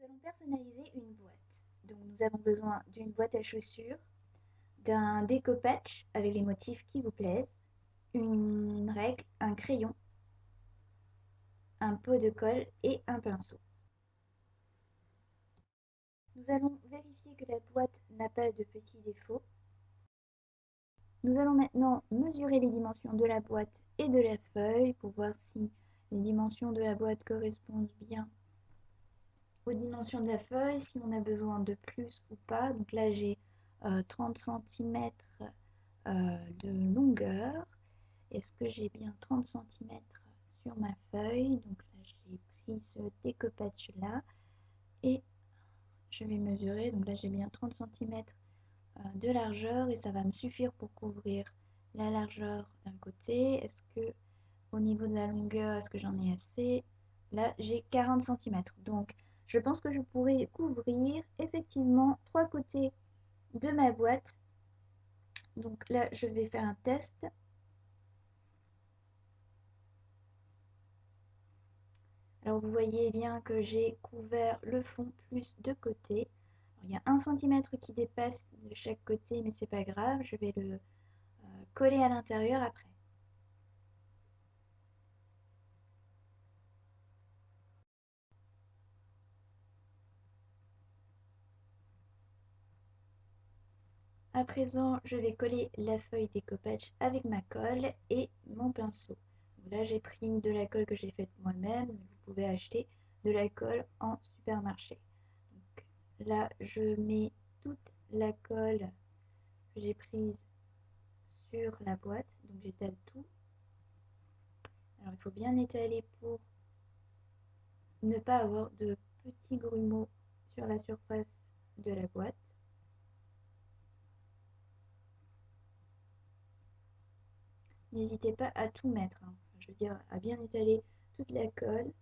Nous allons personnaliser une boîte. Donc nous avons besoin d'une boîte à chaussures, d'un déco-patch avec les motifs qui vous plaisent, une règle, un crayon, un pot de colle et un pinceau. Nous allons vérifier que la boîte n'a pas de petits défauts. Nous allons maintenant mesurer les dimensions de la boîte et de la feuille pour voir si les dimensions de la boîte correspondent bien aux dimensions de la feuille, si on a besoin de plus ou pas. Donc là j'ai 30 cm de longueur. Est-ce que j'ai bien 30 cm sur ma feuille? Donc là j'ai pris ce découpage là et je vais mesurer. Donc là j'ai bien 30 cm de largeur et ça va me suffire pour couvrir la largeur d'un côté. Est-ce que au niveau de la longueur, est-ce que j'en ai assez? Là j'ai 40 cm. Donc je pense que je pourrais couvrir effectivement 3 côtés de ma boîte. Donc là je vais faire un test. Alors vous voyez bien que j'ai couvert le fond plus de côté. Alors, il y a 1 cm qui dépasse de chaque côté, mais c'est pas grave, je vais le coller à l'intérieur après. À présent, je vais coller la feuille découpage avec ma colle et mon pinceau. Donc là, j'ai pris de la colle que j'ai faite moi-même, mais vous pouvez acheter de la colle en supermarché. Donc là, je mets toute la colle que j'ai prise sur la boîte, donc j'étale tout. Alors il faut bien étaler pour ne pas avoir de petits grumeaux sur la surface de la boîte. N'hésitez pas à tout mettre, hein. Je veux dire à bien étaler toute la colle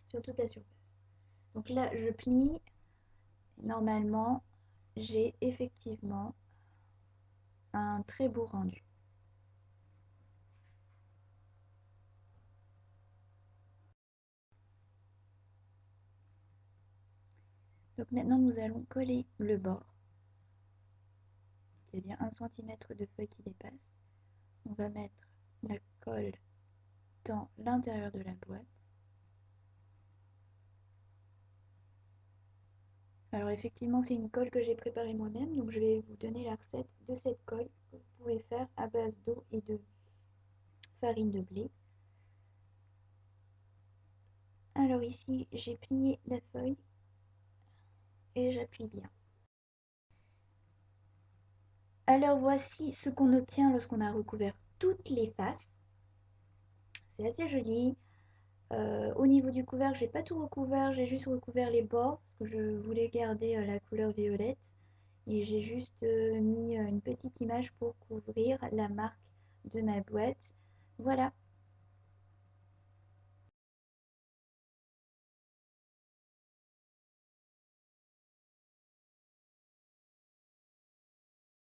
sur toute la surface. Donc là je plie. Normalement j'ai effectivement un très beau rendu. Donc maintenant nous allons coller le bord. Il y a bien 1 cm de feuille qui dépasse. On va mettre la colle dans l'intérieur de la boîte. Alors effectivement, c'est une colle que j'ai préparée moi-même, donc je vais vous donner la recette de cette colle que vous pouvez faire à base d'eau et de farine de blé. Alors ici, j'ai plié la feuille et j'appuie bien. Alors voici ce qu'on obtient lorsqu'on a recouvert toutes les faces. C'est assez joli. Au niveau du couvercle, j'ai pas tout recouvert, j'ai juste recouvert les bords parce que je voulais garder la couleur violette. Et j'ai juste mis une petite image pour couvrir la marque de ma boîte. Voilà.